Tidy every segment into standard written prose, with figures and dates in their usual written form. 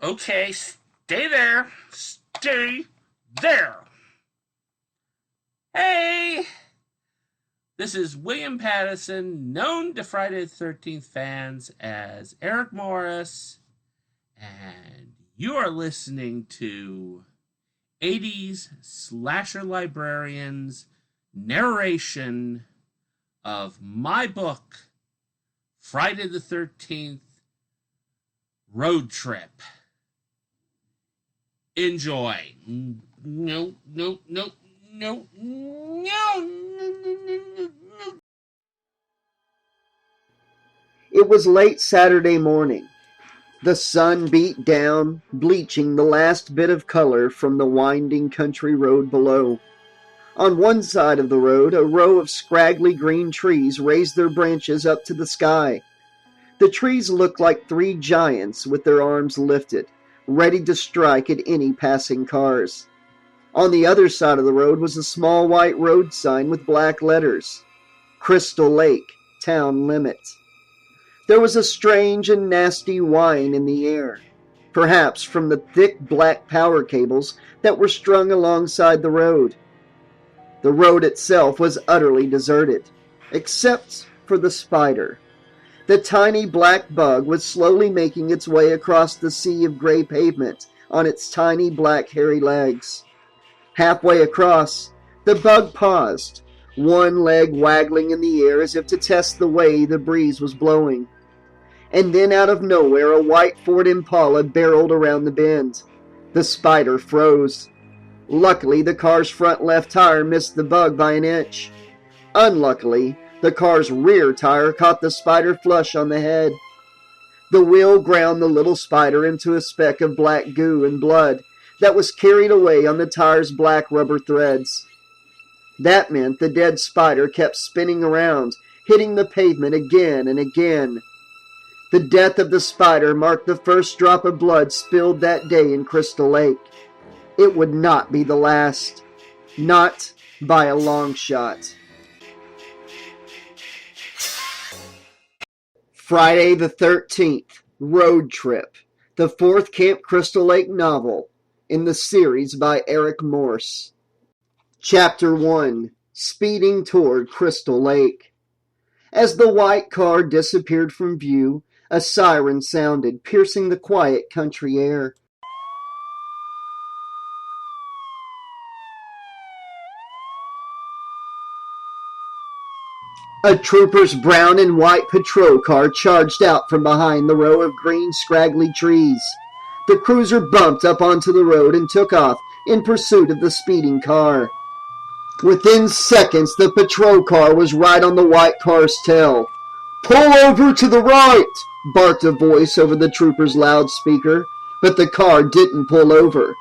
Okay, stay there. Stay there. Hey! This is William Pattison, known to Friday the 13th fans as Eric Morse, and you are listening to 80s Slasher Librarian's narration of my book, Friday the 13th Road Trip. Enjoy. No. It was late Saturday morning. The sun beat down, bleaching the last bit of color from the winding country road below. On one side of the road, a row of scraggly green trees raised their branches up to the sky. The trees looked like three giants with their arms lifted, ready to strike at any passing cars. On the other side of the road was a small white road sign with black letters, Crystal Lake, Town Limit. There was a strange and nasty whine in the air, perhaps from the thick black power cables that were strung alongside the road. The road itself was utterly deserted, except for the spider. The tiny black bug was slowly making its way across the sea of gray pavement on its tiny black hairy legs. Halfway across, the bug paused, one leg waggling in the air as if to test the way the breeze was blowing. And then out of nowhere, a white Ford Impala barreled around the bend. The spider froze. Luckily, the car's front left tire missed the bug by an inch. Unluckily, the car's rear tire caught the spider flush on the head. The wheel ground the little spider into a speck of black goo and blood that was carried away on the tire's black rubber threads. That meant the dead spider kept spinning around, hitting the pavement again and again. The death of the spider marked the first drop of blood spilled that day in Crystal Lake. It would not be the last. Not by a long shot. Friday the 13th, Road Trip, the fourth Camp Crystal Lake novel in the series by Eric Morse. Chapter 1, Speeding Toward Crystal Lake. As the white car disappeared from view, a siren sounded, piercing the quiet country air. A trooper's brown and white patrol car charged out from behind the row of green, scraggly trees. The cruiser bumped up onto the road and took off in pursuit of the speeding car. Within seconds, the patrol car was right on the white car's tail. "Pull over to the right!" barked a voice over the trooper's loudspeaker, but the car didn't pull over.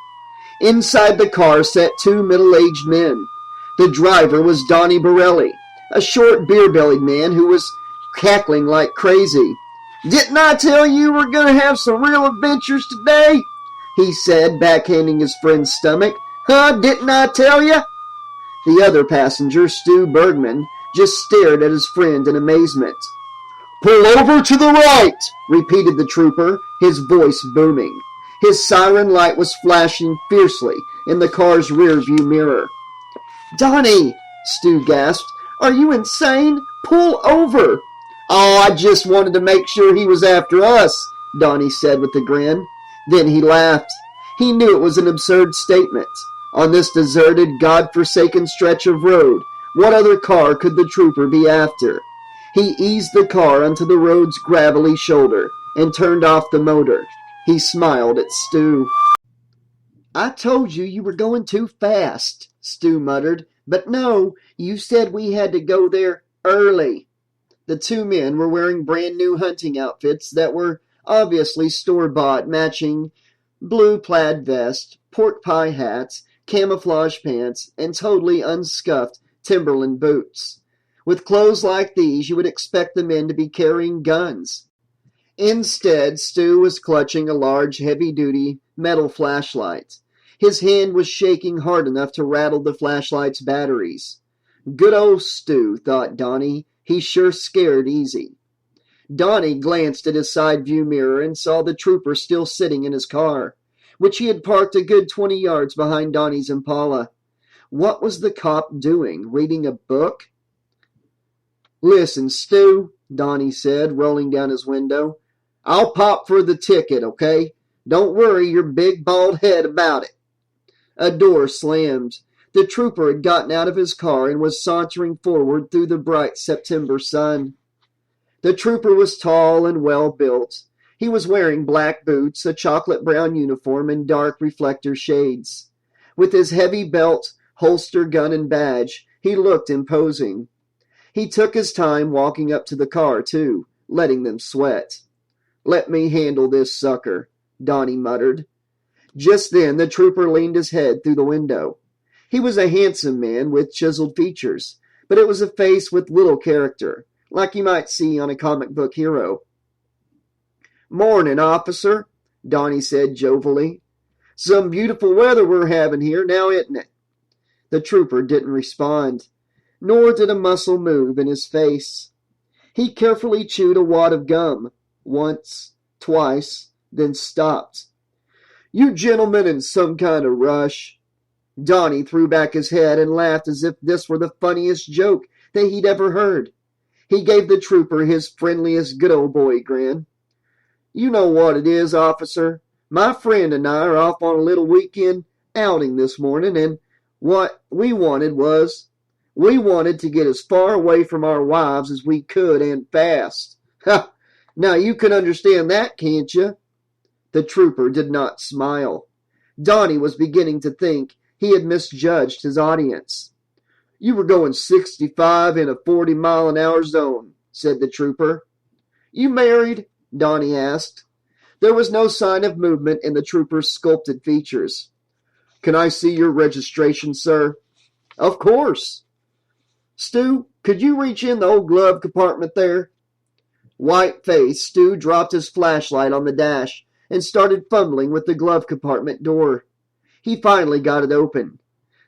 Inside the car sat two middle-aged men. The driver was Donnie Borelli, a short beer-bellied man who was cackling like crazy. "Didn't I tell you we're going to have some real adventures today?" he said, backhanding his friend's stomach. "Huh, didn't I tell you?" The other passenger, Stu Bergman, just stared at his friend in amazement. "Pull over to the right," repeated the trooper, his voice booming. His siren light was flashing fiercely in the car's rearview mirror. "Donnie," Stu gasped, "are you insane? Pull over!" "Oh, I just wanted to make sure he was after us," Donnie said with a grin. Then he laughed. He knew it was an absurd statement. On this deserted, God-forsaken stretch of road, what other car could the trooper be after? He eased the car onto the road's gravelly shoulder and turned off the motor. He smiled at Stu. "I told you you were going too fast," Stu muttered. "But no, you said we had to go there early." The two men were wearing brand-new hunting outfits that were obviously store-bought, matching blue plaid vests, pork pie hats, camouflage pants, and totally unscuffed Timberland boots. With clothes like these, you would expect the men to be carrying guns. Instead, Stu was clutching a large, heavy-duty metal flashlight. His hand was shaking hard enough to rattle the flashlight's batteries. Good old Stu, thought Donnie. He sure scared easy. Donnie glanced at his side view mirror and saw the trooper still sitting in his car, which he had parked a good 20 yards behind Donnie's Impala. What was the cop doing? Reading a book? "Listen, Stu," Donnie said, rolling down his window. "I'll pop for the ticket, okay? Don't worry your big bald head about it." A door slammed. The trooper had gotten out of his car and was sauntering forward through the bright September sun. The trooper was tall and well-built. He was wearing black boots, a chocolate-brown uniform, and dark reflector shades. With his heavy belt, holster, gun, and badge, he looked imposing. He took his time walking up to the car, too, letting them sweat. "Let me handle this sucker," Donnie muttered. Just then, the trooper leaned his head through the window. He was a handsome man with chiseled features, but it was a face with little character, like you might see on a comic book hero. "Morning, officer," Donnie said jovially. "Some beautiful weather we're having here now, isn't it?" The trooper didn't respond, nor did a muscle move in his face. He carefully chewed a wad of gum, once, twice, then stopped. "You gentlemen in some kind of rush?" Donnie threw back his head and laughed as if this were the funniest joke that he'd ever heard. He gave the trooper his friendliest good old boy grin. "You know what it is, officer. My friend and I are off on a little weekend outing this morning, and what we wanted to get as far away from our wives as we could and fast. Ha! Now you can understand that, can't you?" The trooper did not smile. Donnie was beginning to think he had misjudged his audience. "You were going 65 in a 40-mile-an-hour zone," said the trooper. "You married?" Donnie asked. There was no sign of movement in the trooper's sculpted features. "Can I see your registration, sir?" "Of course." "Stu, could you reach in the old glove compartment there?" White-faced, Stu dropped his flashlight on the dash and started fumbling with the glove compartment door. He finally got it open.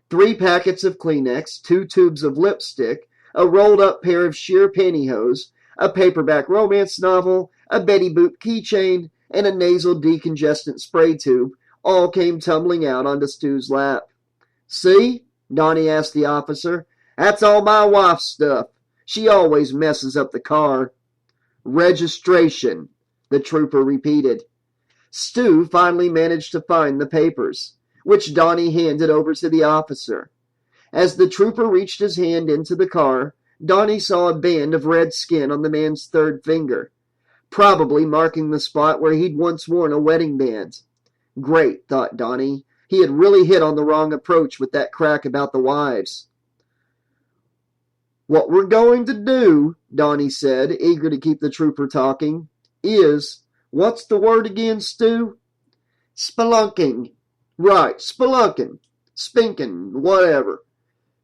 3 packets of Kleenex, 2 tubes of lipstick, a rolled-up pair of sheer pantyhose, a paperback romance novel, a Betty Boop keychain, and a nasal decongestant spray tube all came tumbling out onto Stu's lap. "See?" Donnie asked the officer. "That's all my wife's stuff. She always messes up the car." "Registration," the trooper repeated. Stu finally managed to find the papers, which Donnie handed over to the officer. As the trooper reached his hand into the car, Donnie saw a band of red skin on the man's 3rd finger, probably marking the spot where he'd once worn a wedding band. Great, thought Donnie. He had really hit on the wrong approach with that crack about the wives. "What we're going to do," Donnie said, eager to keep the trooper talking, "is, what's the word again, Stu?" "Spelunking." "Right, spelunking. Spinking, whatever.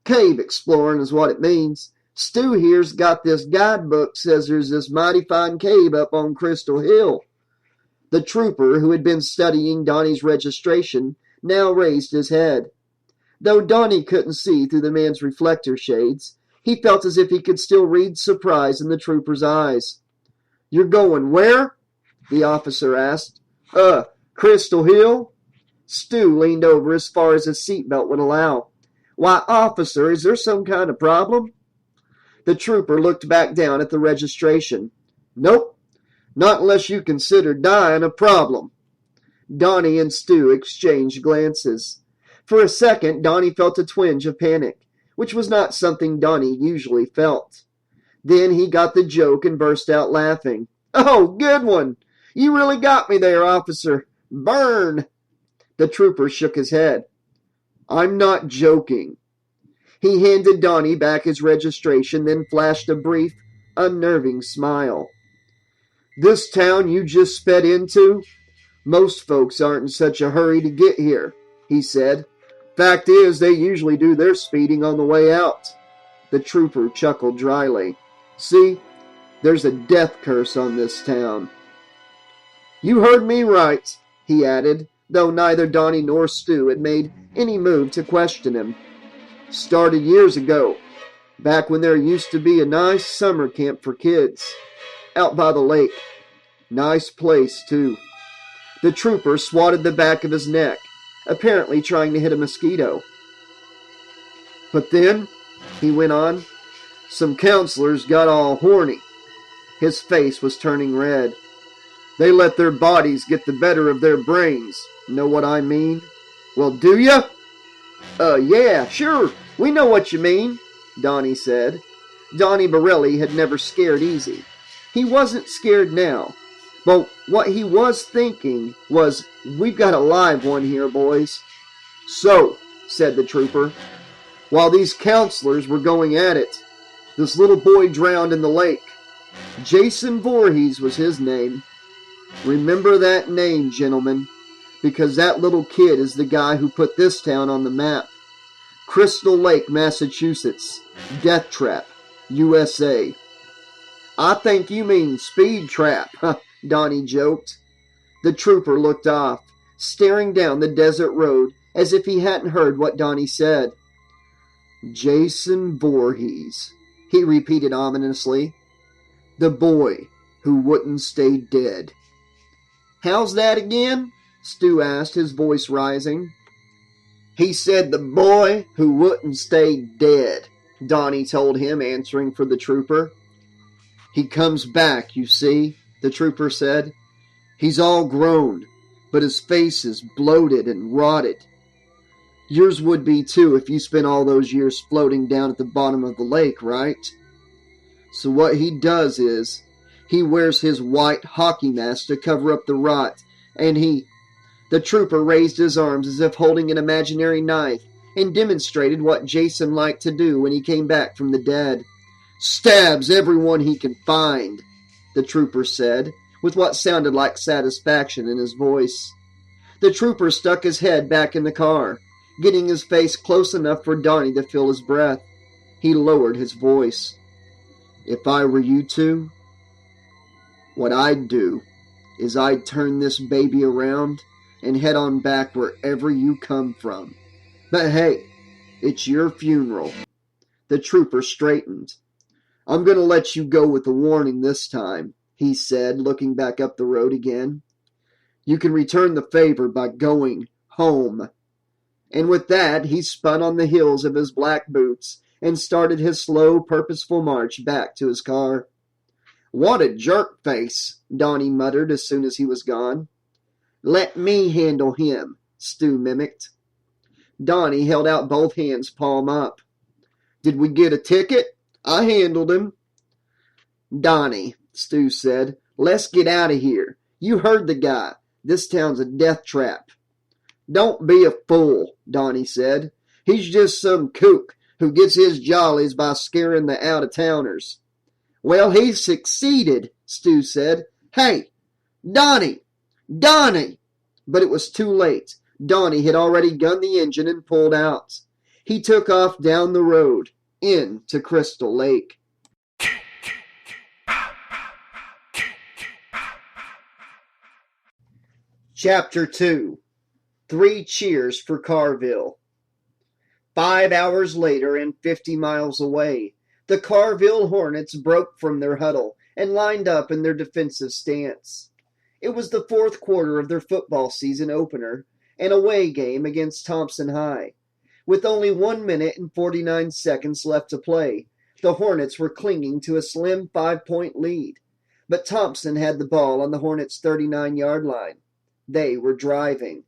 Cave exploring is what it means. Stu here's got this guidebook says there's this mighty fine cave up on Crystal Hill." The trooper, who had been studying Donnie's registration, now raised his head. Though Donnie couldn't see through the man's reflector shades, he felt as if he could still read surprise in the trooper's eyes. "You're going where?" the officer asked. Crystal Hill." Stu leaned over as far as his seatbelt would allow. "Why, officer, is there some kind of problem?" The trooper looked back down at the registration. "Nope, not unless you consider dying a problem." Donnie and Stu exchanged glances. For a second, Donnie felt a twinge of panic, which was not something Donnie usually felt. Then he got the joke and burst out laughing. "Oh, good one! You really got me there, officer. Burn!" The trooper shook his head. "I'm not joking." He handed Donnie back his registration, then flashed a brief, unnerving smile. "This town you just sped into? Most folks aren't in such a hurry to get here," he said. "Fact is, they usually do their speeding on the way out." The trooper chuckled dryly. "See, there's a death curse on this town." "You heard me right," he added, though neither Donnie nor Stu had made any move to question him. "Started years ago, back when there used to be a nice summer camp for kids. out by the lake. Nice place, too. The trooper swatted the back of his neck, apparently trying to hit a mosquito. But then, he went on, some counselors got all horny. His face was turning red. They let their bodies get the better of their brains. Know what I mean? Well, do ya? Yeah, sure. We know what you mean, Donnie said. Donnie Borelli had never scared easy. He wasn't scared now. But what he was thinking was, we've got a live one here, boys. So, said the trooper, while these counselors were going at it, this little boy drowned in the lake. Jason Voorhees was his name. Remember that name, gentlemen, because that little kid is the guy who put this town on the map. Crystal Lake, Massachusetts. Death Trap, USA. I think you mean Speed Trap, Donnie joked. The trooper looked off, staring down the desert road as if he hadn't heard what Donnie said. Jason Voorhees, he repeated ominously. The boy who wouldn't stay dead. How's that again? Stu asked, his voice rising. He said the boy who wouldn't stay dead, Donnie told him, answering for the trooper. He comes back, you see, the trooper said. He's all grown, but his face is bloated and rotted. Yours would be too if you spent all those years floating down at the bottom of the lake, right? So what he does is, he wears his white hockey mask to cover up the rot, and The trooper raised his arms as if holding an imaginary knife, and demonstrated what Jason liked to do when he came back from the dead. Stabs everyone he can find, the trooper said, with what sounded like satisfaction in his voice. The trooper stuck his head back in the car, getting his face close enough for Donnie to feel his breath. He lowered his voice. If I were you two, what I'd do is I'd turn this baby around and head on back wherever you come from. But hey, it's your funeral. The trooper straightened. I'm going to let you go with a warning this time, he said, looking back up the road again. You can return the favor by going home. And with that, he spun on the heels of his black boots and started his slow, purposeful march back to his car. What a jerk face, Donnie muttered as soon as he was gone. Let me handle him, Stu mimicked. Donnie held out both hands palm up. Did we get a ticket? I handled him. Donnie, Stu said, let's get out of here. You heard the guy. This town's a death trap. Don't be a fool, Donnie said. He's just some kook who gets his jollies by scaring the out-of-towners. Well, he succeeded, Stu said. Hey, Donnie! Donnie! But it was too late. Donnie had already gunned the engine and pulled out. He took off down the road, into Crystal Lake. Chapter 2. 3 Cheers for Carville. 5 hours later and 50 miles away, the Carville Hornets broke from their huddle and lined up in their defensive stance. It was the fourth quarter of their football season opener, an away game against Thompson High. With only 1 minute and 49 seconds left to play, the Hornets were clinging to a slim 5-point lead. But Thompson had the ball on the Hornets' 39-yard line. They were driving.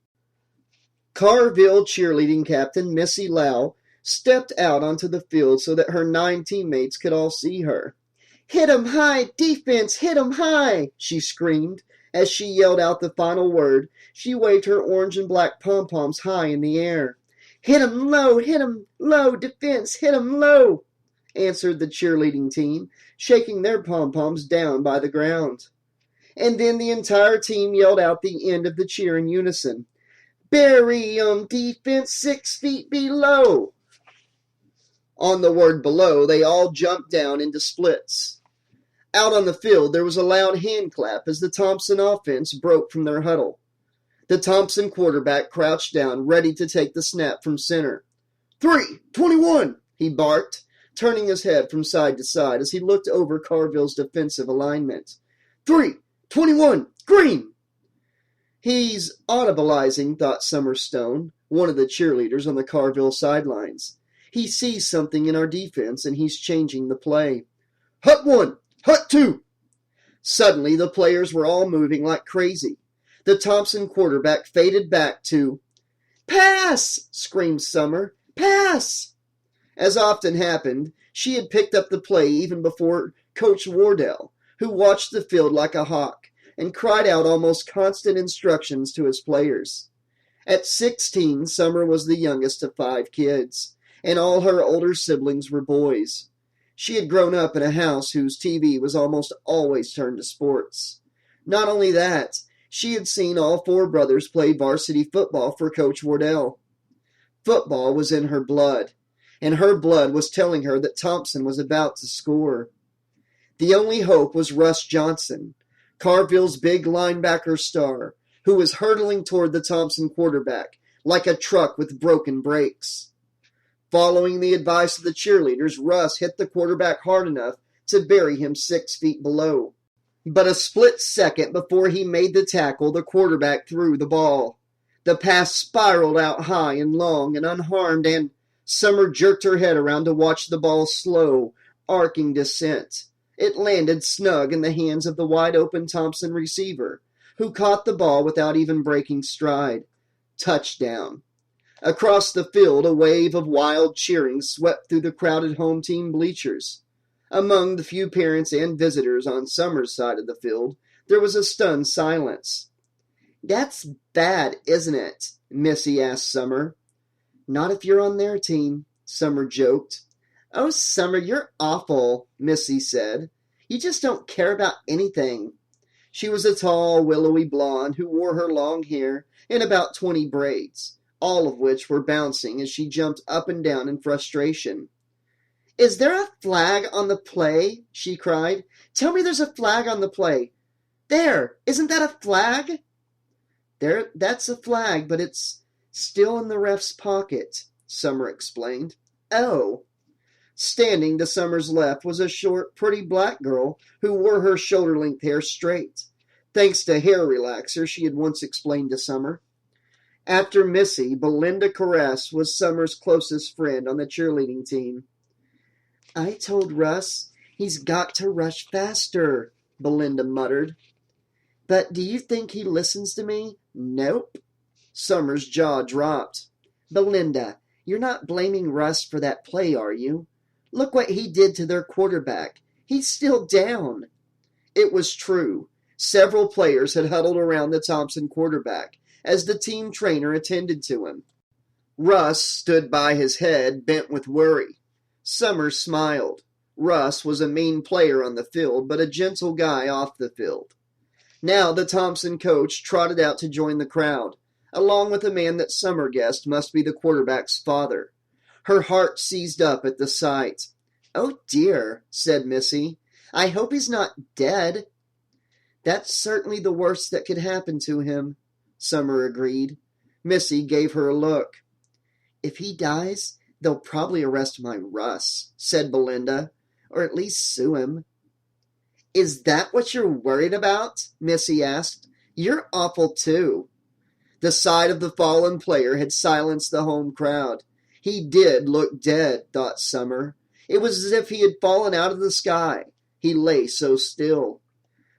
Carville cheerleading captain Missy Lau stepped out onto the field so that her 9 teammates could all see her. "Hit 'em high, defense! Hit 'em high!" she screamed. As she yelled out the final word, she waved her orange and black pom-poms high in the air. "Hit 'em low, defense, hit 'em low," answered the cheerleading team, shaking their pom-poms down by the ground. And then the entire team yelled out the end of the cheer in unison. "Bury 'em, defense, 6 feet below." On the word below, they all jumped down into splits. Out on the field, there was a loud hand clap as the Thompson offense broke from their huddle. The Thompson quarterback crouched down, ready to take the snap from center. 3, 21, he barked. turning his head from side to side as he looked over Carville's defensive alignment. 3, 21, green! He's audibilizing, thought Summer Stone, one of the cheerleaders on the Carville sidelines. He sees something in our defense, and he's changing the play. Hut 1, hut 2! Suddenly, the players were all moving like crazy. The Thompson quarterback faded back to, Pass! Screamed Summer. Pass! As often happened, she had picked up the play even before Coach Wardell, who watched the field like a hawk and cried out almost constant instructions to his players. At 16, Summer was the youngest of 5 kids, and all her older siblings were boys. She had grown up in a house whose TV was almost always turned to sports. Not only that, she had seen all 4 brothers play varsity football for Coach Wardell. Football was in her blood, and her blood was telling her that Thompson was about to score. The only hope was Russ Johnson, Carville's big linebacker star, who was hurtling toward the Thompson quarterback like a truck with broken brakes. Following the advice of the cheerleaders, Russ hit the quarterback hard enough to bury him 6 feet below. But a split second before he made the tackle, the quarterback threw the ball. The pass spiraled out high and long and unharmed, and Summer jerked her head around to watch the ball's slow, arcing descent. It landed snug in the hands of the wide-open Thompson receiver, who caught the ball without even breaking stride. Touchdown. Across the field, a wave of wild cheering swept through the crowded home team bleachers. Among the few parents and visitors on Summer's side of the field, there was a stunned silence. That's bad, isn't it? Missy asked Summer. Not if you're on their team, Summer joked. Oh, Summer, you're awful, Missy said. You just don't care about anything. She was a tall, willowy blonde who wore her long hair in about 20 braids, all of which were bouncing as she jumped up and down in frustration. Is there a flag on the play? She cried. Tell me there's a flag on the play. There! Isn't that a flag? That's a flag, but it's still in the ref's pocket, Summer explained. Oh. Standing to Summer's left was a short, pretty black girl who wore her shoulder-length hair straight, thanks to hair relaxer she had once explained to Summer. After Missy, Belinda Caress was Summer's closest friend on the cheerleading team. I told Russ he's got to rush faster, Belinda muttered. But do you think he listens to me? Nope. Summer's jaw dropped. Belinda, you're not blaming Russ for that play, are you? Look what he did to their quarterback. He's still down. It was true. Several players had huddled around the Thompson quarterback as the team trainer attended to him. Russ stood by his head, bent with worry. Summer smiled. Russ was a mean player on the field, but a gentle guy off the field. Now the Thompson coach trotted out to join the crowd, along with a man that Summer guessed must be the quarterback's father. Her heart seized up at the sight. Oh dear, said Missy. I hope he's not dead. That's certainly the worst that could happen to him, Summer agreed. Missy gave her a look. If he dies, they'll probably arrest my Russ, said Belinda, or at least sue him. Is that what you're worried about? Missy asked. You're awful too. The sight of the fallen player had silenced the home crowd. He did look dead, thought Summer. It was as if he had fallen out of the sky. He lay so still.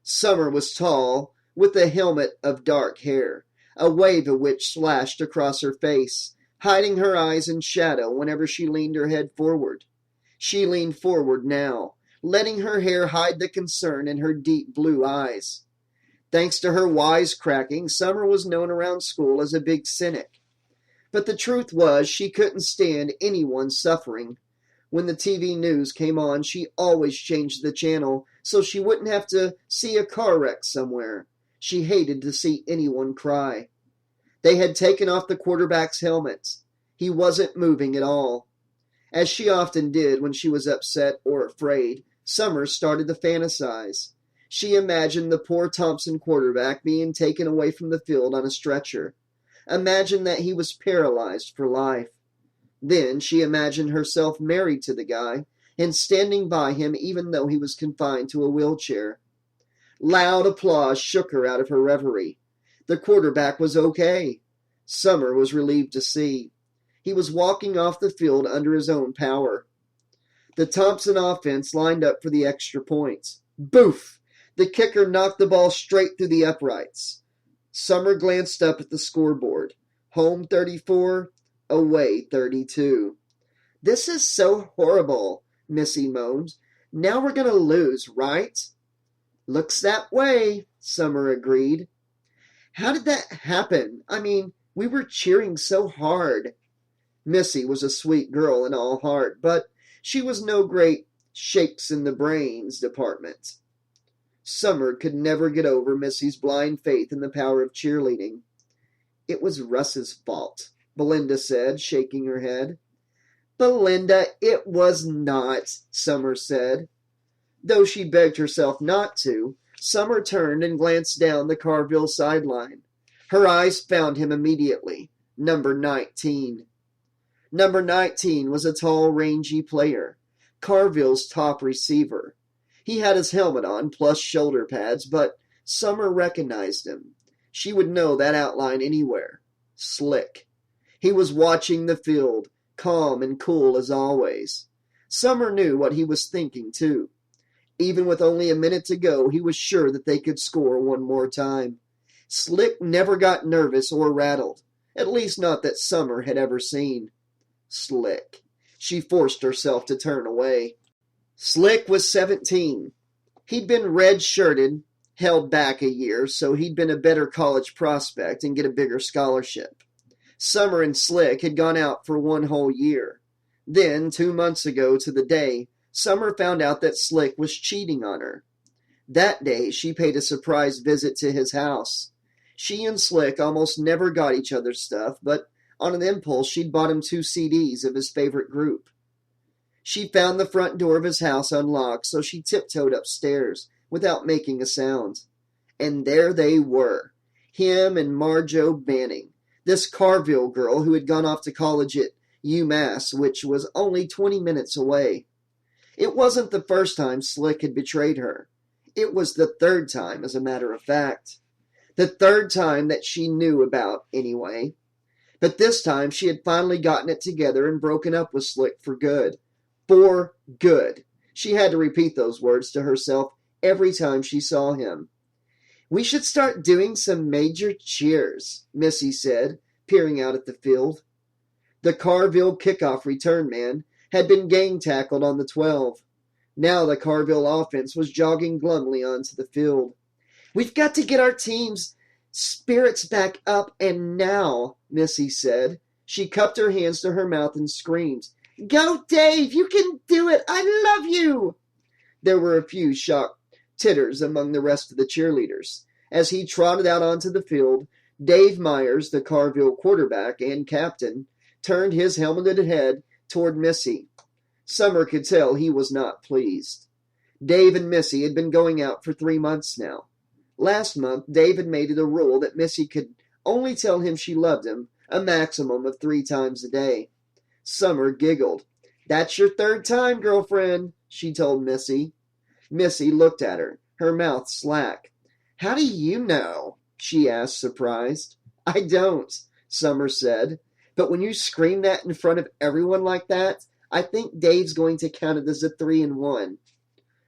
Summer was tall, with a helmet of dark hair, a wave of which slashed across her face, hiding her eyes in shadow whenever she leaned her head forward. She leaned forward now, letting her hair hide the concern in her deep blue eyes. Thanks to her wisecracking, Summer was known around school as a big cynic. But the truth was she couldn't stand anyone suffering. When the TV news came on, she always changed the channel so she wouldn't have to see a car wreck somewhere. She hated to see anyone cry. They had taken off the quarterback's helmet. He wasn't moving at all. As she often did when she was upset or afraid, Summer started to fantasize. She imagined the poor Thompson quarterback being taken away from the field on a stretcher. Imagined that he was paralyzed for life. Then she imagined herself married to the guy and standing by him even though he was confined to a wheelchair. Loud applause shook her out of her reverie. The quarterback was okay. Summer was relieved to see. He was walking off the field under his own power. The Thompson offense lined up for the extra points. Boof! The kicker knocked the ball straight through the uprights. Summer glanced up at the scoreboard. Home 34, away 32. This is so horrible, Missy moaned. Now we're going to lose, right? Looks that way, Summer agreed. How did that happen? I mean, we were cheering so hard. Missy was a sweet girl in all heart, but she was no great shakes in the brains department. Summer could never get over Missy's blind faith in the power of cheerleading. It was Russ's fault, Belinda said, shaking her head. Belinda, it was not, Summer said. Though she begged herself not to, Summer turned and glanced down the Carville sideline. Her eyes found him immediately, number 19. Number 19 was a tall, rangy player, Carville's top receiver. He had his helmet on, plus shoulder pads, but Summer recognized him. She would know that outline anywhere. Slick. He was watching the field, calm and cool as always. Summer knew what he was thinking, too. Even with only a minute to go, he was sure that they could score one more time. Slick never got nervous or rattled, at least not that Summer had ever seen. Slick. She forced herself to turn away. Slick was 17. He'd been red-shirted, held back a year, so he'd been a better college prospect and get a bigger scholarship. Summer and Slick had gone out for one whole year. Then, 2 months ago to the day, Summer found out that Slick was cheating on her. That day, she paid a surprise visit to his house. She and Slick almost never got each other's stuff, but on an impulse, she'd bought him 2 CDs of his favorite group. She found the front door of his house unlocked, so she tiptoed upstairs without making a sound. And there they were, him and Marjo Banning, this Carville girl who had gone off to college at UMass, which was only 20 minutes away. It wasn't the first time Slick had betrayed her. It was the third time, as a matter of fact. The third time that she knew about, anyway. But this time she had finally gotten it together and broken up with Slick for good. For good. She had to repeat those words to herself every time she saw him. We should start doing some major cheers, Missy said, peering out at the field. The Carville kickoff return man had been gang-tackled on the 12. Now the Carville offense was jogging glumly onto the field. We've got to get our team's spirits back up, and now, Missy said. She cupped her hands to her mouth and screamed, Go, Dave! You can do it! I love you! There were a few shocked titters among the rest of the cheerleaders. As he trotted out onto the field, Dave Myers, the Carville quarterback and captain, turned his helmeted head toward Missy. Summer could tell he was not pleased. Dave and Missy had been going out for 3 months now. Last month, Dave had made it a rule that Missy could only tell him she loved him a maximum of 3 times a day. Summer giggled. That's your 3rd time, girlfriend, she told Missy. Missy looked at her, her mouth slack. How do you know? She asked, surprised. I don't, Summer said. But when you scream that in front of everyone like that, I think Dave's going to count it as a 3-1.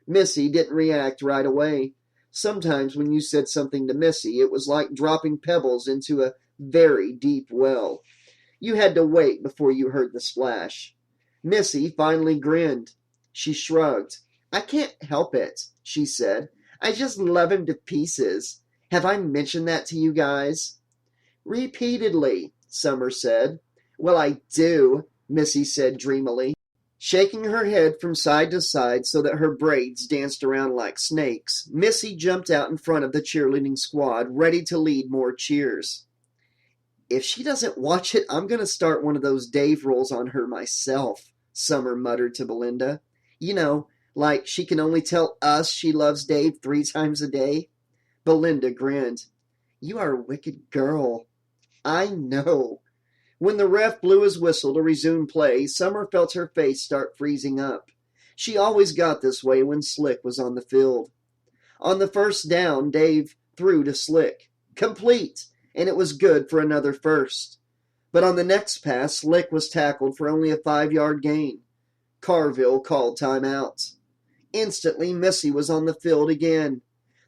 Missy didn't react right away. Sometimes when you said something to Missy, it was like dropping pebbles into a very deep well. You had to wait before you heard the splash. Missy finally grinned. She shrugged. I can't help it, she said. I just love him to pieces. Have I mentioned that to you guys? Repeatedly, Summer said. Well, I do, Missy said dreamily, shaking her head from side to side so that her braids danced around like snakes. Missy jumped out in front of the cheerleading squad, ready to lead more cheers. If she doesn't watch it, I'm going to start one of those Dave rolls on her myself, Summer muttered to Belinda. You know, like she can only tell us she loves Dave 3 times a day. Belinda grinned. You are a wicked girl. I know. When the ref blew his whistle to resume play, Summer felt her face start freezing up. She always got this way when Slick was on the field. On the first down, Dave threw to Slick. Complete, and it was good for another first. But on the next pass, Slick was tackled for only a 5-yard gain. Carville called timeout. Instantly, Missy was on the field again.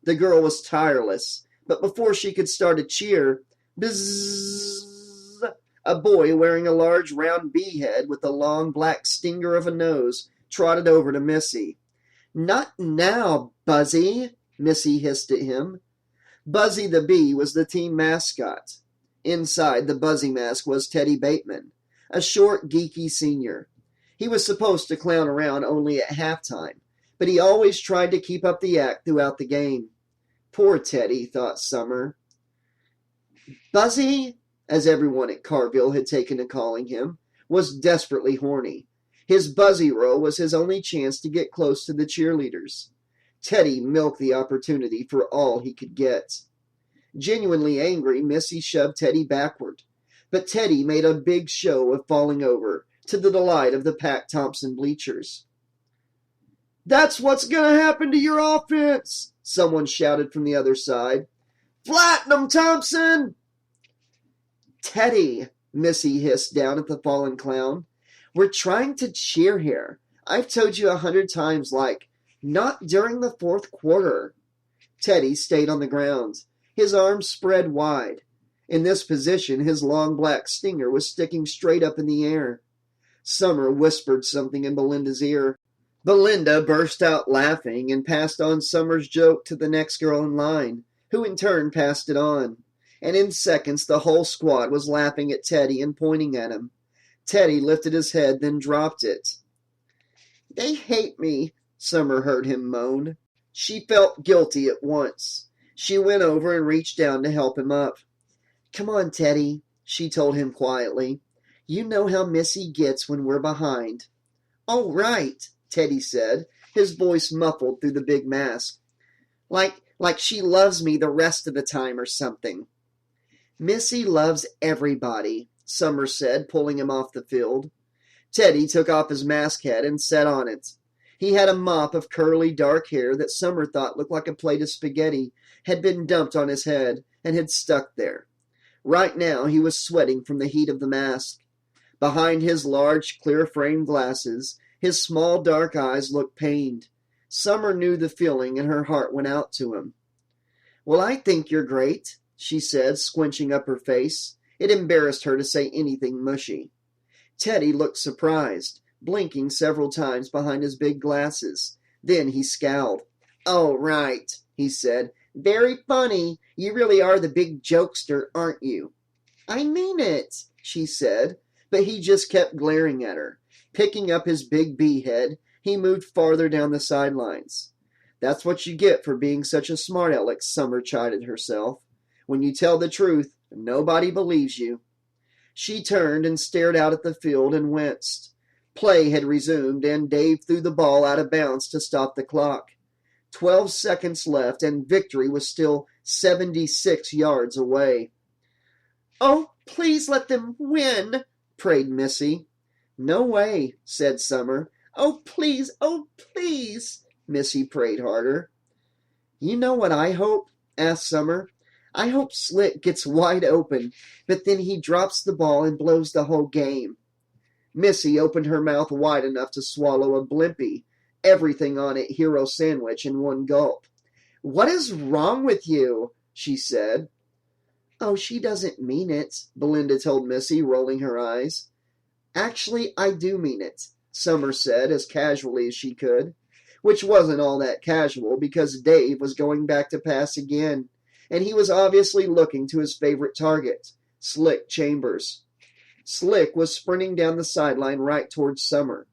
The girl was tireless, but before she could start a cheer, bzzz, a boy wearing a large round bee head with a long black stinger of a nose trotted over to Missy. "Not now, Buzzy," Missy hissed at him. Buzzy the Bee was the team mascot. Inside the Buzzy mask was Teddy Bateman, a short, geeky senior. He was supposed to clown around only at halftime, but he always tried to keep up the act throughout the game. Poor Teddy, thought Summer. Buzzy, as everyone at Carville had taken to calling him, was desperately horny. His Buzzy roll was his only chance to get close to the cheerleaders. Teddy milked the opportunity for all he could get. Genuinely angry, Missy shoved Teddy backward, but Teddy made a big show of falling over, to the delight of the Pat Thompson bleachers. "That's what's going to happen to your offense," someone shouted from the other side. "Flatten 'em, Thompson!" "Teddy," Missy hissed down at the fallen clown, "we're trying to cheer here. I've told you 100 times, not during the fourth quarter." Teddy stayed on the ground, his arms spread wide. In this position, his long black stinger was sticking straight up in the air. Summer whispered something in Belinda's ear. Belinda burst out laughing and passed on Summer's joke to the next girl in line, who in turn passed it on. And in seconds, the whole squad was laughing at Teddy and pointing at him. Teddy lifted his head, then dropped it. "They hate me," Summer heard him moan. She felt guilty at once. She went over and reached down to help him up. "Come on, Teddy," she told him quietly. "You know how Missy gets when we're behind." "All right," Teddy said, his voice muffled through the big mask. Like she loves me the rest of the time or something." "Missy loves everybody," Summer said, pulling him off the field. Teddy took off his mask head and sat on it. He had a mop of curly dark hair that Summer thought looked like a plate of spaghetti had been dumped on his head and had stuck there. Right now he was sweating from the heat of the mask. Behind his large, clear-framed glasses, his small dark eyes looked pained. Summer knew the feeling, and her heart went out to him. "Well, I think you're great," she said, squinching up her face. It embarrassed her to say anything mushy. Teddy looked surprised, blinking several times behind his big glasses. Then he scowled. "Oh, right," he said. "Very funny. You really are the big jokester, aren't you?" "I mean it," she said, but he just kept glaring at her. Picking up his big bee head, he moved farther down the sidelines. "That's what you get for being such a smart aleck," Summer chided herself. "When you tell the truth, nobody believes you." She turned and stared out at the field and winced. Play had resumed, and Dave threw the ball out of bounds to stop the clock. 12 seconds left, and victory was still 76 yards away. "Oh, please let them win," prayed Missy. "No way," said Summer. Oh, please, Missy prayed harder. "You know what I hope?" asked Summer. "I hope Slick gets wide open, but then he drops the ball and blows the whole game." Missy opened her mouth wide enough to swallow a Blimpie, everything on it hero sandwich, in one gulp. "What is wrong with you?" she said. "Oh, she doesn't mean it," Belinda told Missy, rolling her eyes. "Actually, I do mean it," Summer said as casually as she could, which wasn't all that casual because Dave was going back to pass again, and he was obviously looking to his favorite target, Slick Chambers. Slick was sprinting down the sideline right towards Summer,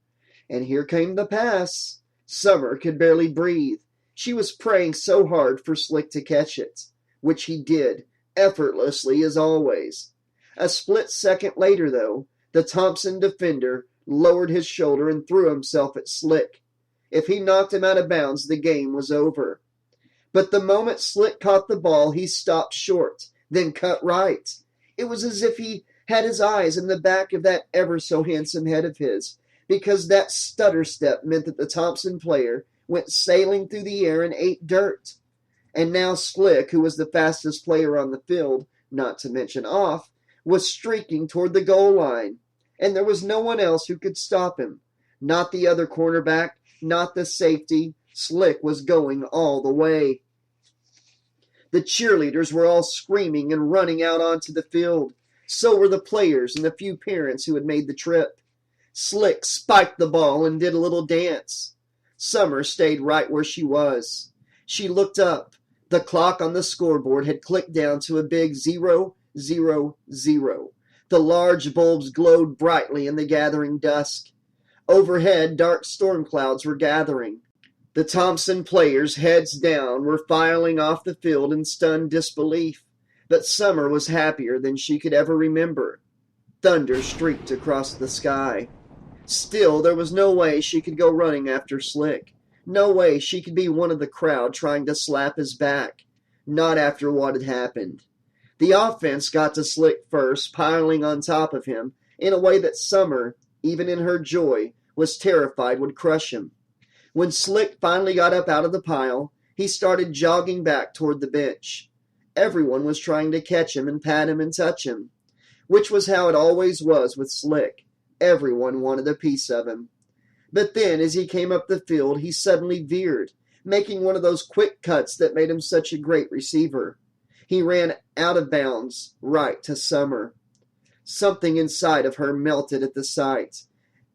and here came the pass. Summer could barely breathe. She was praying so hard for Slick to catch it, which he did, effortlessly as always. A split second later, though, the Thompson defender lowered his shoulder and threw himself at Slick. If he knocked him out of bounds, the game was over. But the moment Slick caught the ball, he stopped short, then cut right. It was as if he had his eyes in the back of that ever-so-handsome head of his, because that stutter step meant that the Thompson player went sailing through the air and ate dirt. And now Slick, who was the fastest player on the field, not to mention off, was streaking toward the goal line, and there was no one else who could stop him. Not the other cornerback, not the safety. Slick was going all the way. The cheerleaders were all screaming and running out onto the field. So were the players and the few parents who had made the trip. Slick spiked the ball and did a little dance. Summer stayed right where she was. She looked up. The clock on the scoreboard had clicked down to a big 0, 0, 0. The large bulbs glowed brightly in the gathering dusk. Overhead, dark storm clouds were gathering. The Thompson players, heads down, were filing off the field in stunned disbelief. But Summer was happier than she could ever remember. Thunder streaked across the sky. Still, there was no way she could go running after Slick. No way she could be one of the crowd trying to slap his back. Not after what had happened. The offense got to Slick first, piling on top of him, in a way that Summer, even in her joy, was terrified would crush him. When Slick finally got up out of the pile, he started jogging back toward the bench. Everyone was trying to catch him and pat him and touch him, which was how it always was with Slick. Everyone wanted a piece of him. But then, as he came up the field, he suddenly veered, making one of those quick cuts that made him such a great receiver. He ran out of bounds, right to Summer. Something inside of her melted at the sight.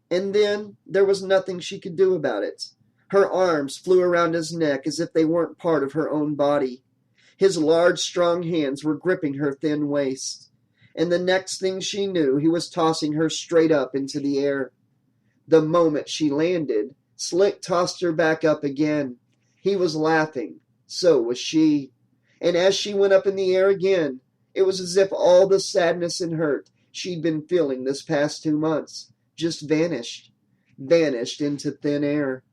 And then there was nothing she could do about it. Her arms flew around his neck as if they weren't part of her own body. His large, strong hands were gripping her thin waist. And the next thing she knew, he was tossing her straight up into the air. The moment she landed, Slick tossed her back up again. He was laughing. So was she. And as she went up in the air again, it was as if all the sadness and hurt she'd been feeling this past 2 months just vanished. Vanished into thin air.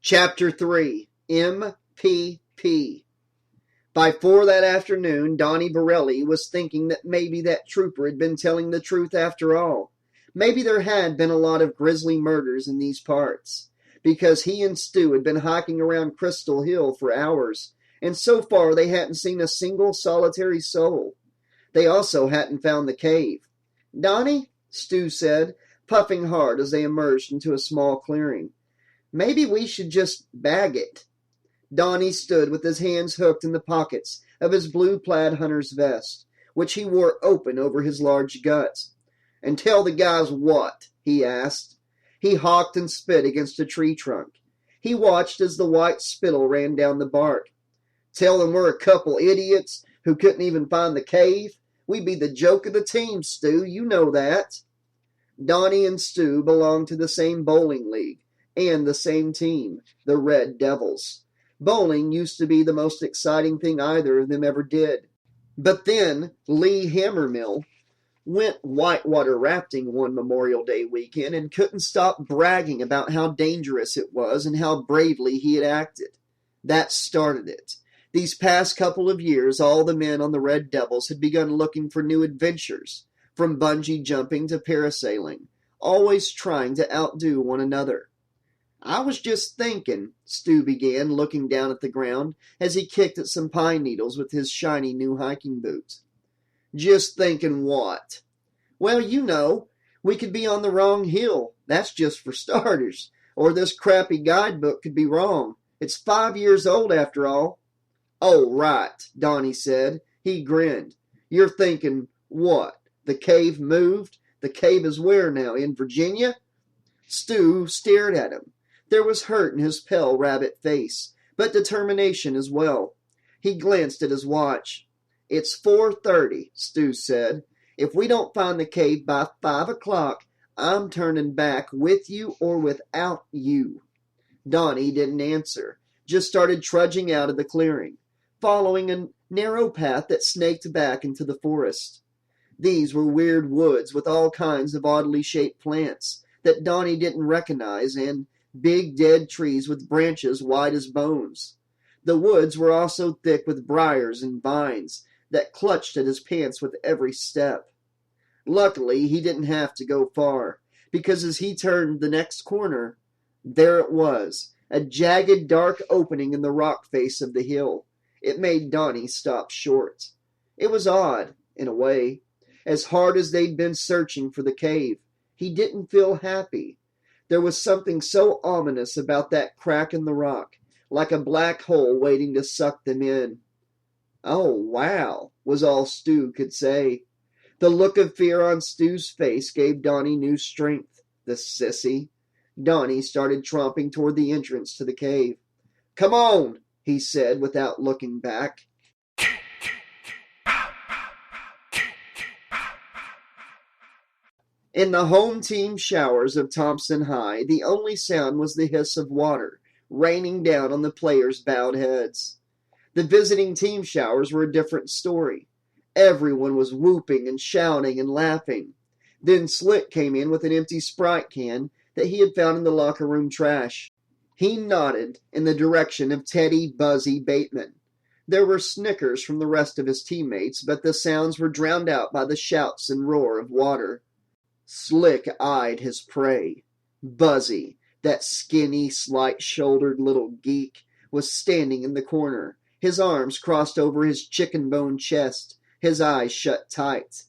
Chapter 3, MPP. By 4 that afternoon, Donnie Borelli was thinking that maybe that trooper had been telling the truth after all. Maybe there had been a lot of grisly murders in these parts, because he and Stu had been hiking around Crystal Hill for hours, and so far they hadn't seen a single solitary soul. They also hadn't found the cave. "Donnie," Stu said, puffing hard as they emerged into a small clearing, "maybe we should just bag it." Donnie stood with his hands hooked in the pockets of his blue plaid hunter's vest, which he wore open over his large guts. "And tell the guys what?" he asked. He hawked and spit against a tree trunk. He watched as the white spittle ran down the bark. "Tell them we're a couple idiots who couldn't even find the cave? We'd be the joke of the team, Stu, you know that." Donnie and Stu belonged to the same bowling league and the same team, the Red Devils. Bowling used to be the most exciting thing either of them ever did. But then Lee Hammermill went whitewater rafting one Memorial Day weekend and couldn't stop bragging about how dangerous it was and how bravely he had acted. That started it. These past couple of years, all the men on the Red Devils had begun looking for new adventures, from bungee jumping to parasailing, always trying to outdo one another. "I was just thinking," Stu began, looking down at the ground as he kicked at some pine needles with his shiny new hiking boots. "Just thinking what?" "Well, you know, we could be on the wrong hill. That's just for starters. Or this crappy guidebook could be wrong. It's 5 years old after all." "Oh, right," Donnie said. He grinned. "You're thinking, what? The cave moved? The cave is where now, in Virginia?" Stu stared at him. There was hurt in his pale rabbit face, but determination as well. He glanced at his watch. "It's 4:30, Stu said. "If we don't find the cave by 5 o'clock, I'm turning back with you or without you." Donnie didn't answer, just started trudging out of the clearing, following a narrow path that snaked back into the forest. These were weird woods with all kinds of oddly shaped plants that Donnie didn't recognize and big dead trees with branches wide as bones. The woods were also thick with briars and vines that clutched at his pants with every step. Luckily, he didn't have to go far, because as he turned the next corner, there it was, a jagged, dark opening in the rock face of the hill. It made Donnie stop short. It was odd, in a way. As hard as they'd been searching for the cave, he didn't feel happy. There was something so ominous about that crack in the rock, like a black hole waiting to suck them in. "Oh, wow," was all Stu could say. The look of fear on Stu's face gave Donnie new strength. The sissy. Donnie started tromping toward the entrance to the cave. "Come on," he said without looking back. In the home team showers of Thompson High, the only sound was the hiss of water raining down on the players' bowed heads. The visiting team showers were a different story. Everyone was whooping and shouting and laughing. Then Slick came in with an empty Sprite can that he had found in the locker room trash. He nodded in the direction of Teddy Buzzy Bateman. There were snickers from the rest of his teammates, but the sounds were drowned out by the shouts and roar of water. Slick eyed his prey. Buzzy, that skinny, slight-shouldered little geek, was standing in the corner, his arms crossed over his chicken-bone chest, his eyes shut tight.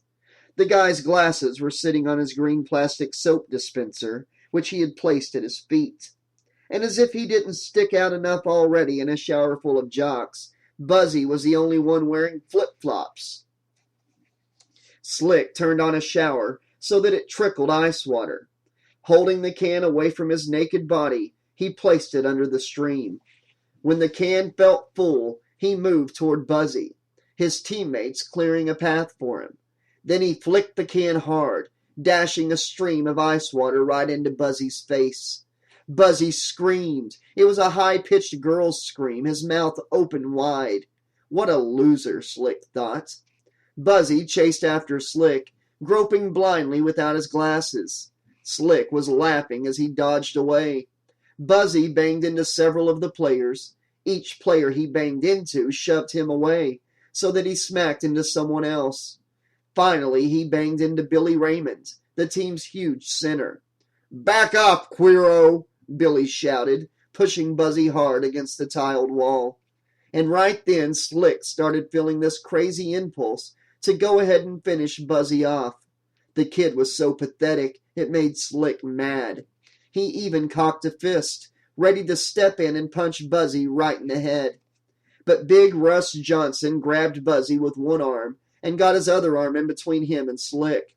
The guy's glasses were sitting on his green plastic soap dispenser, which he had placed at his feet. And as if he didn't stick out enough already in a shower full of jocks, Buzzy was the only one wearing flip-flops. Slick turned on a shower so that it trickled ice water. Holding the can away from his naked body, he placed it under the stream. When the can felt full, he moved toward Buzzy, his teammates clearing a path for him. Then he flicked the can hard, dashing a stream of ice water right into Buzzy's face. Buzzy screamed. It was a high-pitched girl's scream, his mouth open wide. What a loser, Slick thought. Buzzy chased after Slick, groping blindly without his glasses. Slick was laughing as he dodged away. Buzzy banged into several of the players. Each player he banged into shoved him away, so that he smacked into someone else. Finally, he banged into Billy Raymond, the team's huge center. "Back up, Queero!" Billy shouted, pushing Buzzy hard against the tiled wall. And right then, Slick started feeling this crazy impulse to go ahead and finish Buzzy off. The kid was so pathetic, it made Slick mad. He even cocked a fist, ready to step in and punch Buzzy right in the head. But big Russ Johnson grabbed Buzzy with one arm and got his other arm in between him and Slick.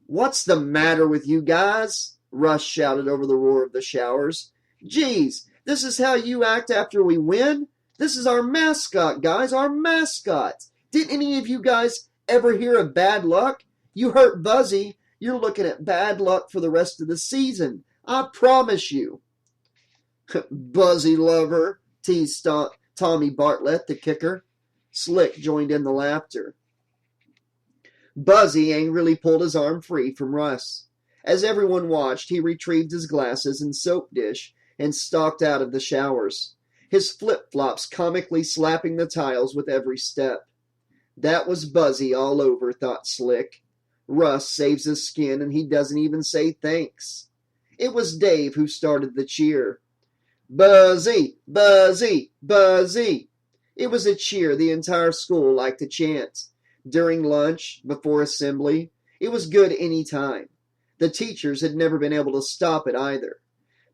"What's the matter with you guys?" Russ shouted over the roar of the showers. "Geez, this is how you act after we win? This is our mascot, guys, our mascot. Didn't any of you guys ever hear of bad luck? You hurt Buzzy, you're looking at bad luck for the rest of the season. I promise you." "Buzzy lover," teased Tommy Bartlett, the kicker. Slick joined in the laughter. Buzzy angrily pulled his arm free from Russ. As everyone watched, he retrieved his glasses and soap dish and stalked out of the showers, his flip-flops comically slapping the tiles with every step. That was Buzzy all over, thought Slick. Russ saves his skin and he doesn't even say thanks. It was Dave who started the cheer. "Buzzy! Buzzy! Buzzy!" It was a cheer the entire school liked to chant. During lunch, before assembly, it was good any time. The teachers had never been able to stop it either.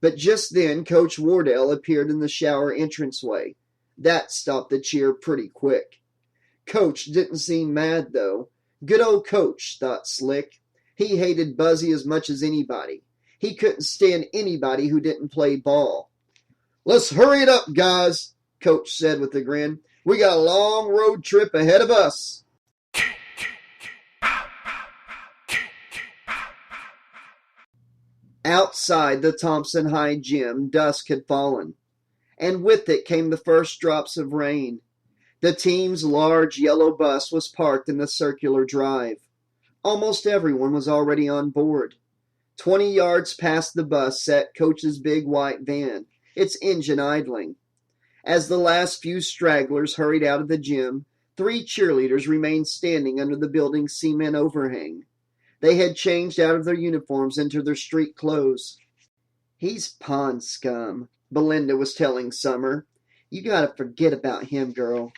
But just then, Coach Wardell appeared in the shower entranceway. That stopped the cheer pretty quick. Coach didn't seem mad, though. Good old Coach, thought Slick. He hated Buzzy as much as anybody. He couldn't stand anybody who didn't play ball. "Let's hurry it up, guys," Coach said with a grin. "We got a long road trip ahead of us." Outside the Thompson High gym, dusk had fallen, and with it came the first drops of rain. The team's large yellow bus was parked in the circular drive. Almost everyone was already on board. 20 yards past the bus sat Coach's big white van, its engine idling. As the last few stragglers hurried out of the gym, 3 cheerleaders remained standing under the building's cement overhang. They had changed out of their uniforms into their street clothes. "He's pond scum," Belinda was telling Summer. "You gotta forget about him, girl."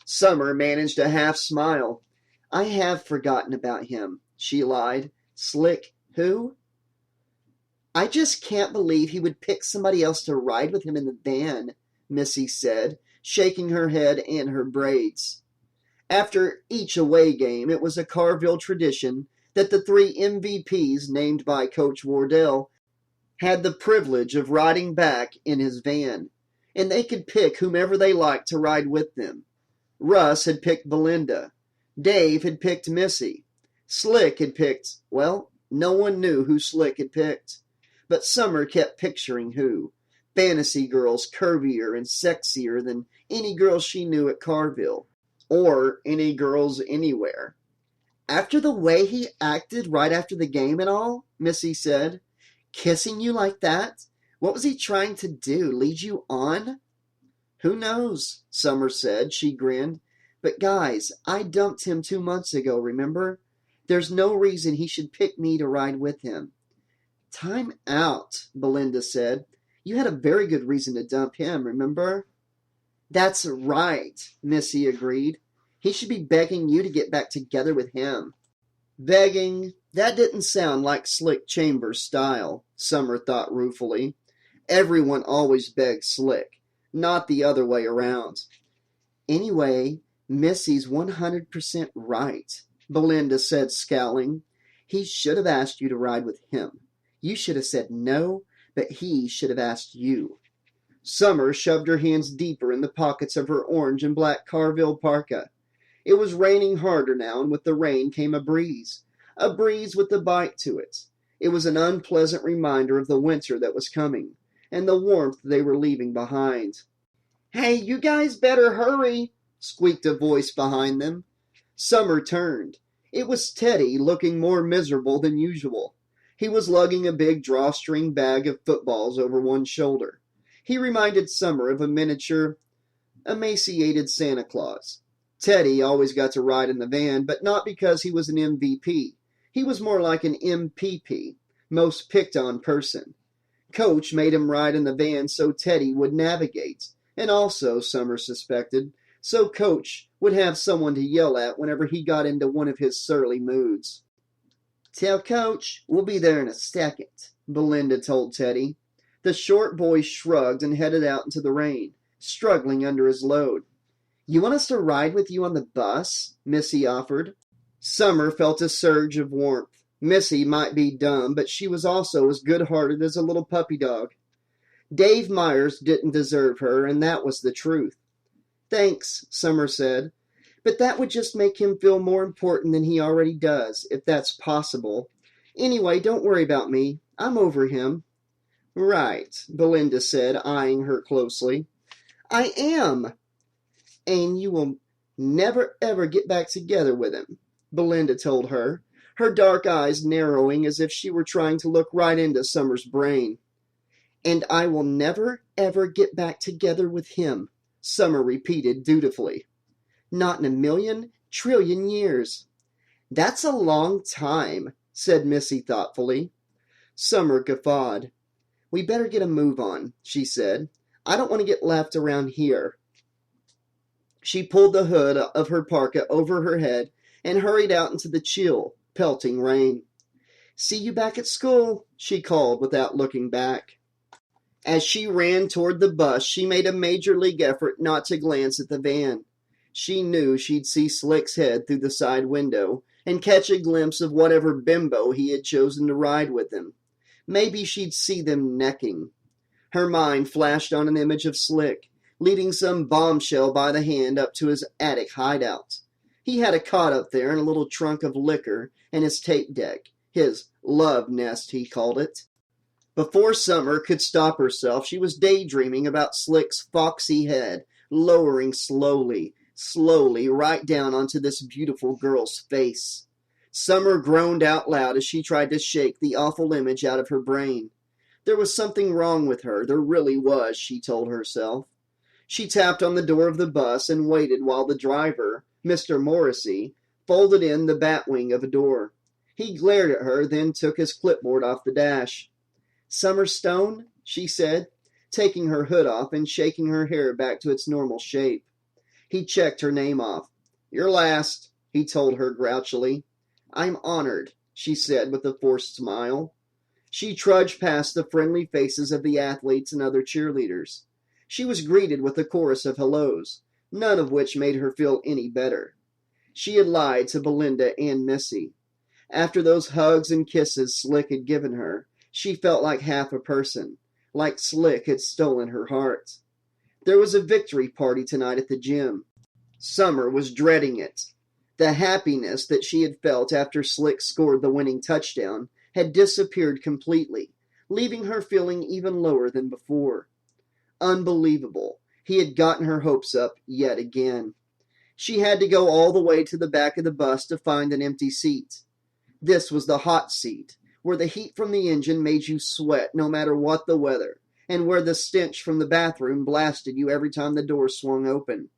Summer managed a half smile. "I have forgotten about him," she lied. "Slick who?" "I just can't believe he would pick somebody else to ride with him in the van," Missy said, shaking her head and her braids. After each away game, it was a Carville tradition that the 3 MVPs named by Coach Wardell had the privilege of riding back in his van, and they could pick whomever they liked to ride with them. Russ had picked Belinda. Dave had picked Missy. Slick had picked, well, no one knew who Slick had picked. But Summer kept picturing who. Fantasy girls curvier and sexier than any girls she knew at Carville, or any girls anywhere. "After the way he acted right after the game and all," Missy said. "Kissing you like that? What was he trying to do, lead you on?" "Who knows?" Summer said. She grinned. "But guys, I dumped him 2 months ago, remember? There's no reason he should pick me to ride with him." "Time out," Belinda said. "You had a very good reason to dump him, remember?" "That's right," Missy agreed. "He should be begging you to get back together with him." Begging? That didn't sound like Slick Chambers' style, Summer thought ruefully. Everyone always begged Slick, not the other way around. "Anyway, Missy's 100% right," Belinda said, scowling. "He should have asked you to ride with him. You should have said no, but he should have asked you." Summer shoved her hands deeper in the pockets of her orange and black Carville parka. It was raining harder now, and with the rain came a breeze with a bite to it. It was an unpleasant reminder of the winter that was coming, and the warmth they were leaving behind. "Hey, you guys better hurry," squeaked a voice behind them. Summer turned. It was Teddy, looking more miserable than usual. He was lugging a big drawstring bag of footballs over one shoulder. He reminded Summer of a miniature, emaciated Santa Claus. Teddy always got to ride in the van, but not because he was an MVP. He was more like an MPP, most picked on person. Coach made him ride in the van so Teddy would navigate, and also, Summer suspected, so Coach would have someone to yell at whenever he got into one of his surly moods. "Tell Coach we'll be there in a second," Belinda told Teddy. The short boy shrugged and headed out into the rain, struggling under his load. "You want us to ride with you on the bus?" Missy offered. Summer felt a surge of warmth. Missy might be dumb, but she was also as good-hearted as a little puppy dog. Dave Myers didn't deserve her, and that was the truth. "Thanks," Summer said, "but that would just make him feel more important than he already does, if that's possible. Anyway, don't worry about me. I'm over him." "Right," Belinda said, eyeing her closely. "I am." "And you will never ever get back together with him," Belinda told her, her dark eyes narrowing as if she were trying to look right into Summer's brain. "And I will never ever get back together with him," Summer repeated dutifully. "Not in a million, trillion years." "That's a long time," said Missy thoughtfully. Summer guffawed. "We better get a move on," she said. "I don't want to get left around here." She pulled the hood of her parka over her head and hurried out into the chill, pelting rain. "See you back at school," she called without looking back. As she ran toward the bus, she made a major league effort not to glance at the van. She knew she'd see Slick's head through the side window and catch a glimpse of whatever bimbo he had chosen to ride with him. Maybe she'd see them necking. Her mind flashed on an image of Slick, leading some bombshell by the hand up to his attic hideout. He had a cot up there and a little trunk of liquor and his tape deck. His love nest, he called it. Before Summer could stop herself, she was daydreaming about Slick's foxy head, lowering slowly, right down onto this beautiful girl's face. Summer groaned out loud as she tried to shake the awful image out of her brain. There was something wrong with her, there really was, she told herself. She tapped on the door of the bus and waited while the driver, Mr. Morrissey folded in the batwing of a door. He glared at her, then took his clipboard off the dash. "Summer Stone?" she said, taking her hood off and shaking her hair back to its normal shape. He checked her name off. "You're last," he told her grouchily. "I'm honored," she said with a forced smile. She trudged past the friendly faces of the athletes and other cheerleaders. She was greeted with a chorus of hellos, none of which made her feel any better. She had lied to Belinda and Missy. After those hugs and kisses Slick had given her, she felt like half a person, like Slick had stolen her heart. There was a victory party tonight at the gym. Summer was dreading it. The happiness that she had felt after Slick scored the winning touchdown had disappeared completely, leaving her feeling even lower than before. Unbelievable. He had gotten her hopes up yet again. She had to go all the way to the back of the bus to find an empty seat. This was the hot seat, where the heat from the engine made you sweat no matter what the weather, and where the stench from the bathroom blasted you every time the door swung open.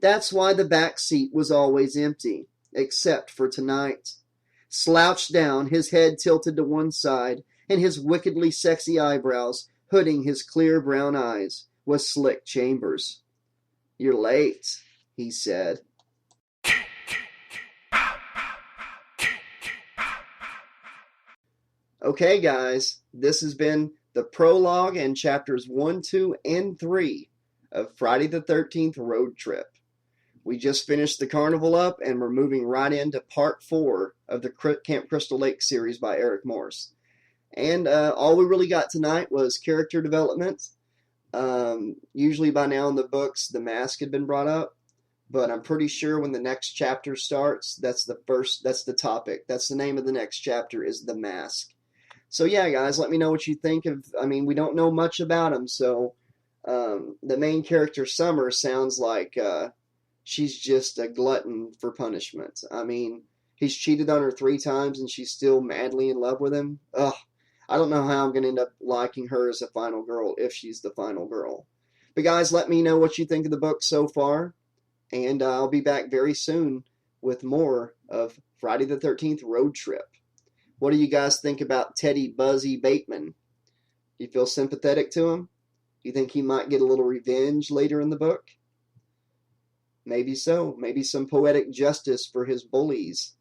That's why the back seat was always empty, except for tonight. Slouched down, his head tilted to one side, and his wickedly sexy eyebrows hooding his clear brown eyes, was Slick Chambers. "You're late," he said. Okay, guys, this has been the prologue and chapters 1, 2, and 3 of Friday the 13th Road Trip. We just finished the carnival up, and we're moving right into part 4 of the Camp Crystal Lake series by Eric Morse. And all we really got tonight was character development. Usually by now in the books, the mask had been brought up, but I'm pretty sure when the next chapter starts, that's the topic. That's the name of the next chapter, is the mask. So yeah, guys, let me know what you think of. We don't know much about him, so the main character Summer sounds like she's just a glutton for punishment. He's cheated on her 3 times and she's still madly in love with him. Ugh, I don't know how I'm going to end up liking her as a final girl, if she's the final girl. But guys, let me know what you think of the book so far, and I'll be back very soon with more of Friday the 13th Road Trip. What do you guys think about Teddy Buzzy Bateman? You feel sympathetic to him? You think he might get a little revenge later in the book? Maybe so. Maybe some poetic justice for his bullies.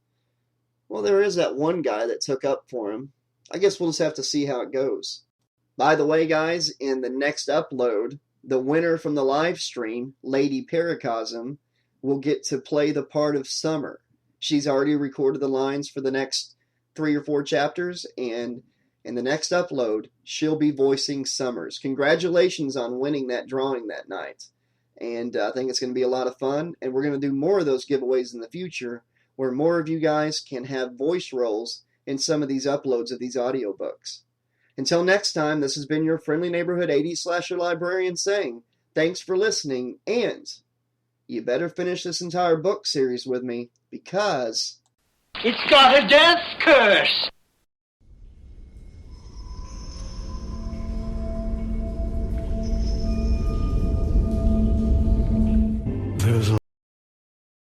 Well, there is that one guy that took up for him. I guess we'll just have to see how it goes. By the way, guys, in the next upload, the winner from the live stream, Lady Paracosm, will get to play the part of Summer. She's already recorded the lines for the next 3 or 4 chapters, and in the next upload, she'll be voicing Summers. Congratulations on winning that drawing that night. And I think it's going to be a lot of fun, and we're going to do more of those giveaways in the future, where more of you guys can have voice roles in some of these uploads of these audiobooks. Until next time, this has been your friendly neighborhood 80s slasher librarian saying, thanks for listening, and you better finish this entire book series with me, because it's got a death curse!